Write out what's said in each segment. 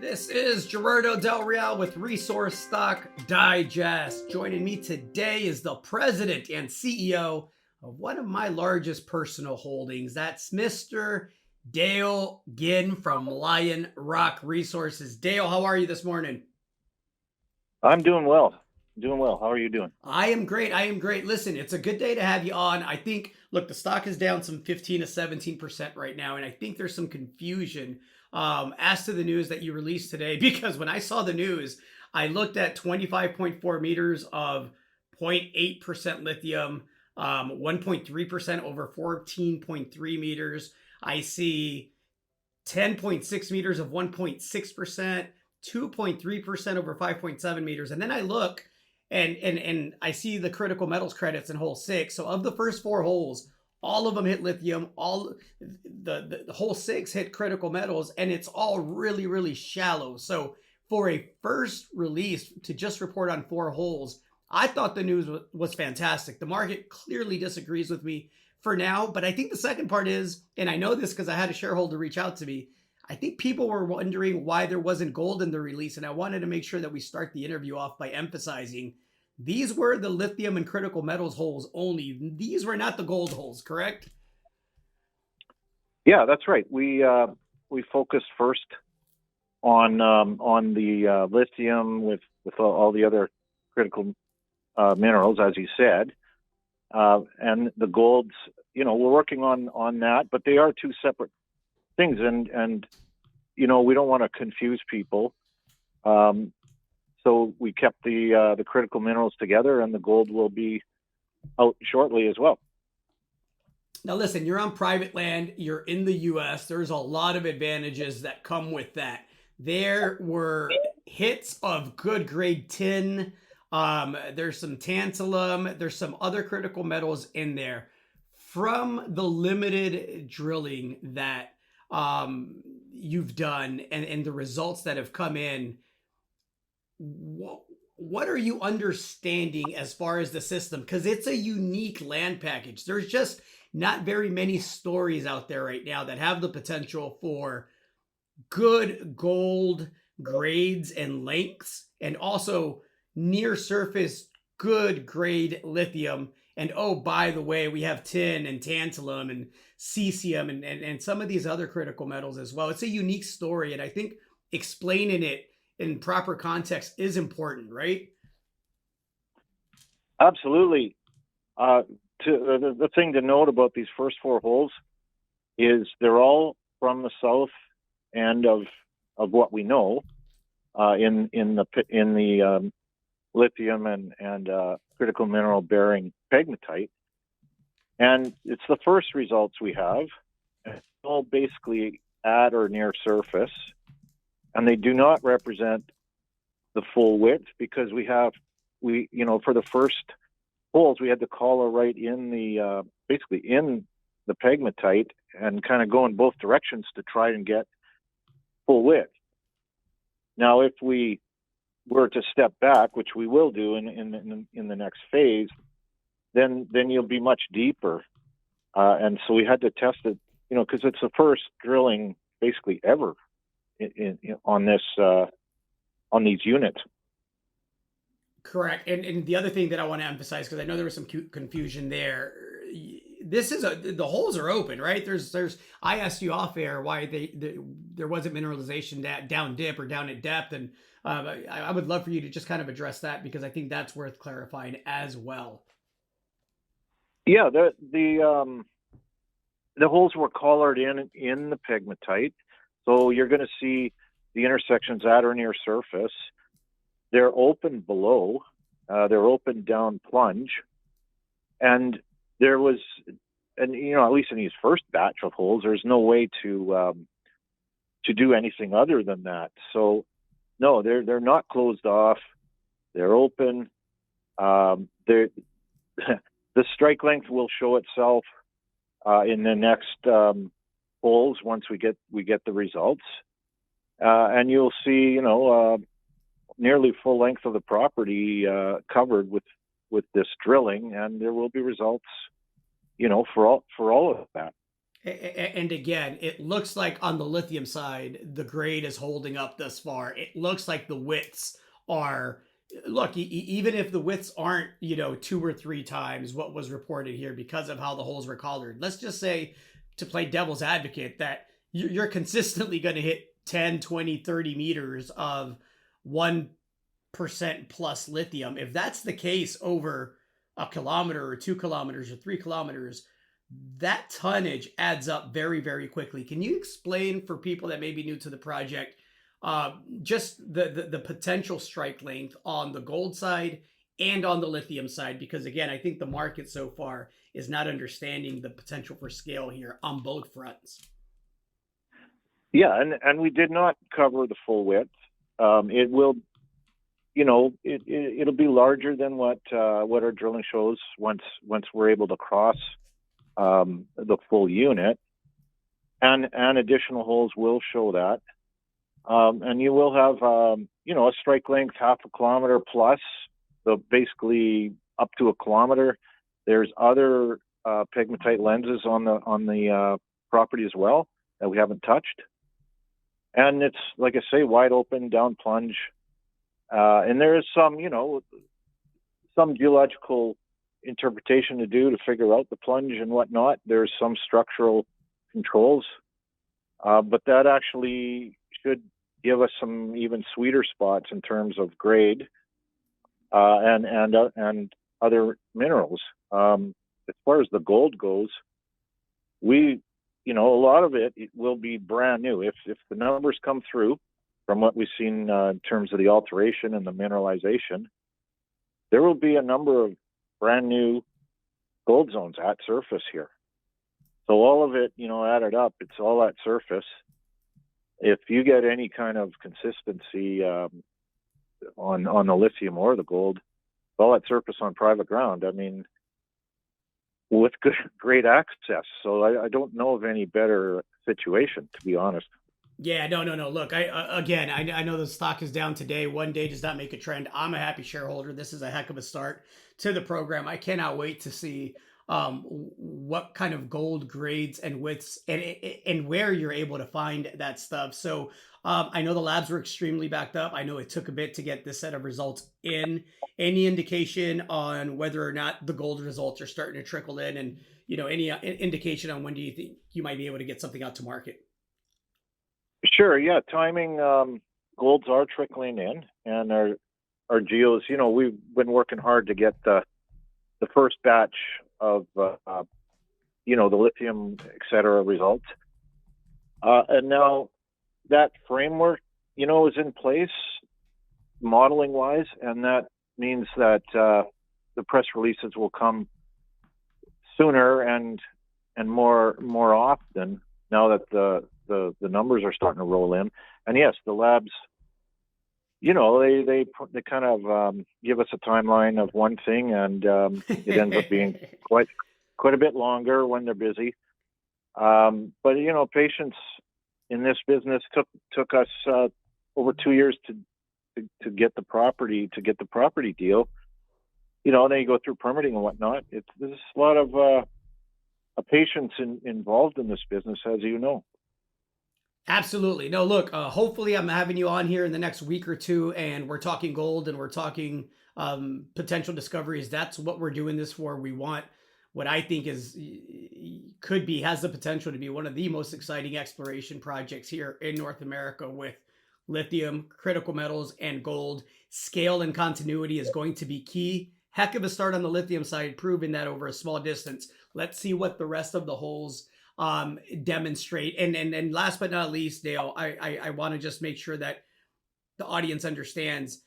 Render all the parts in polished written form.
This is Gerardo Del Real with Resource Stock Digest. Joining me today is the president and CEO of one of my largest personal holdings. That's Mr. Dale Ginn from Lion Rock Resources. Dale, how are you this morning? I'm doing well. How are you doing? I am great. Listen, it's a good day to have you on. I think, look, the stock is down some 15 to 17% right now, and I think there's some confusion as to the news that you released today, because when I saw the news, I looked at 25.4 meters of 0.8% lithium, 1.3% over 14.3 meters. I see 10.6 meters of 1.6%, 2.3% over 5.7 meters. And then I look and I see the critical metals credits in hole 6. So of the first 4 holes, all of them hit lithium, all the hole 6 hit critical metals, and it's all really, really shallow. So for a first release to just report on 4 holes, I thought the news was fantastic. The market clearly disagrees with me for now, but I think the second part is, and I know this because I had a shareholder reach out to me, I think people were wondering why there wasn't gold in the release, and I wanted to make sure that we start the interview off by emphasizing these were the lithium and critical metals holes only. These were not the gold holes, correct? Yeah, that's right. We focused first on the lithium with all the other critical minerals, as you said, and the golds. You know, we're working on that, but they are 2 separate things, and you know, we don't want to confuse people. So we kept the critical minerals together, and the gold will be out shortly as well. Now, listen, you're on private land. You're in the U.S. There's a lot of advantages that come with that. There were hits of good grade tin. There's some tantalum. There's some other critical metals in there. From the limited drilling that you've done and the results that have come in, what are you understanding as far as the system? Because it's a unique land package. There's just not very many stories out there right now that have the potential for good gold grades and lengths, and also near surface good grade lithium. And oh, by the way, we have tin and tantalum and cesium and some of these other critical metals as well. It's a unique story, and I think explaining it in proper context is important, right? Absolutely. The thing to note about these first 4 holes is they're all from the south end of what we know in the lithium and critical mineral bearing pegmatite, and it's the first results we have. It's all basically at or near surface, and they do not represent the full width, because we for the first holes we had the collar right in the basically in the pegmatite and kind of go in both directions to try and get full width. Now, if we were to step back, which we will do in the next phase, then you'll be much deeper, and so we had to test it, because it's the first drilling basically ever on these units. Correct. And the other thing that I want to emphasize, because I know there was some confusion there, this is the holes are open, right? There's I asked you off air why there wasn't mineralization down dip or down at depth, and I would love for you to just kind of address that, because I think that's worth clarifying as well. Yeah, the holes were collared in the pegmatite, so you're going to see the intersections at or near surface. They're open below, they're open down plunge, and there was, and at least in these first batch of holes, there's no way to do anything other than that. So no, they're not closed off. They're open. The strike length will show itself in the next holes once we get the results, and you'll see nearly full length of the property covered with this drilling, and there will be results for all of that. And again, it looks like on the lithium side, the grade is holding up thus far. It looks like the widths are, look, even if the widths aren't, 2 or 3 times what was reported here because of how the holes were colored, let's just say, to play devil's advocate, that you're consistently going to hit 10, 20, 30 meters of 1% plus lithium. If that's the case over a kilometer or 2 kilometers or 3 kilometers, that tonnage adds up very, very quickly. Can you explain for people that may be new to the project, just the potential strike length on the gold side and on the lithium side? Because again, I think the market so far is not understanding the potential for scale here on both fronts. Yeah, and we did not cover the full width. It will, it'll be larger than what our drilling shows once we're able to cross the full unit, and additional holes will show that, and you will have a strike length 0.5 kilometer plus, so basically up to a kilometer. There's other pegmatite lenses on the property as well that we haven't touched, and it's, like I say, wide open down plunge, and there is some geological interpretation to do to figure out the plunge and whatnot. There's some structural controls, but that actually should give us some even sweeter spots in terms of grade, and other minerals. As far as the gold goes, a lot of it will be brand new. If the numbers come through from what we've seen in terms of the alteration and the mineralization, there will be a number of brand new gold zones at surface here. So all of it, added up, it's all at surface. If you get any kind of consistency on the lithium or the gold, it's all at surface on private ground. I mean, with great access. So I don't know of any better situation, to be honest. Yeah, no. Look, I know the stock is down today. One day does not make a trend. I'm a happy shareholder. This is a heck of a start to the program. I cannot wait to see what kind of gold grades and widths and where you're able to find that stuff. So I know the labs were extremely backed up. I know it took a bit to get this set of results in. Any indication on whether or not the gold results are starting to trickle in, and any indication on when do you think you might be able to get something out to market? Sure, yeah. Timing, golds are trickling in, and our geos. We've been working hard to get the first batch of the lithium, et cetera, results, and now that framework, is in place, modeling wise, and that means that the press releases will come sooner and more often now that the numbers are starting to roll in. And yes, the labs, they kind of give us a timeline of one thing, and it ends up being quite a bit longer when they're busy. But patience in this business took us over 2 years to get the property deal. Then you go through permitting and whatnot. There's a lot of a patience involved in this business, as you know. Absolutely. No, look, hopefully I'm having you on here in the next week or two, and we're talking gold and we're talking potential discoveries. That's what we're doing this for. We want what I think has the potential to be one of the most exciting exploration projects here in North America with lithium, critical metals, and gold. Scale and continuity is going to be key. Heck of a start on the lithium side, proving that over a small distance. Let's see what the rest of the holes demonstrate. And last but not least, Dale, I want to just make sure that the audience understands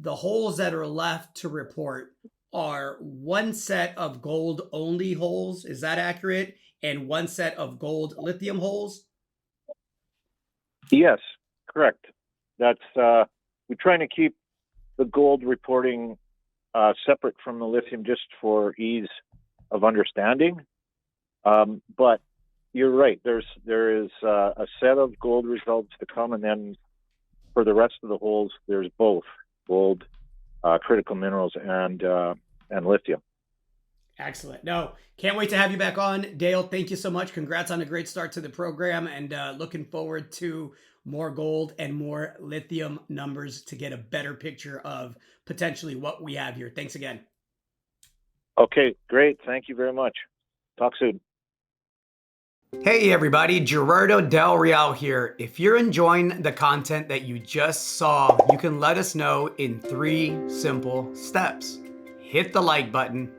the holes that are left to report are one set of gold only holes. Is that accurate? And one set of gold lithium holes? Yes, correct. That's we're trying to keep the gold reporting separate from the lithium just for ease of understanding. But you're right. There is a set of gold results to come, and then for the rest of the holes, there's both gold, critical minerals, and lithium. Excellent. No, can't wait to have you back on. Dale, thank you so much. Congrats on a great start to the program, and looking forward to more gold and more lithium numbers to get a better picture of potentially what we have here. Thanks again. Okay, great. Thank you very much. Talk soon. Hey everybody, Gerardo Del Real here. If you're enjoying the content that you just saw, you can let us know in 3 simple steps. Hit the like button,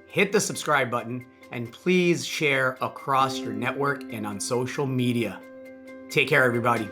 hit the subscribe button, and please share across your network and on social media. Take care, everybody.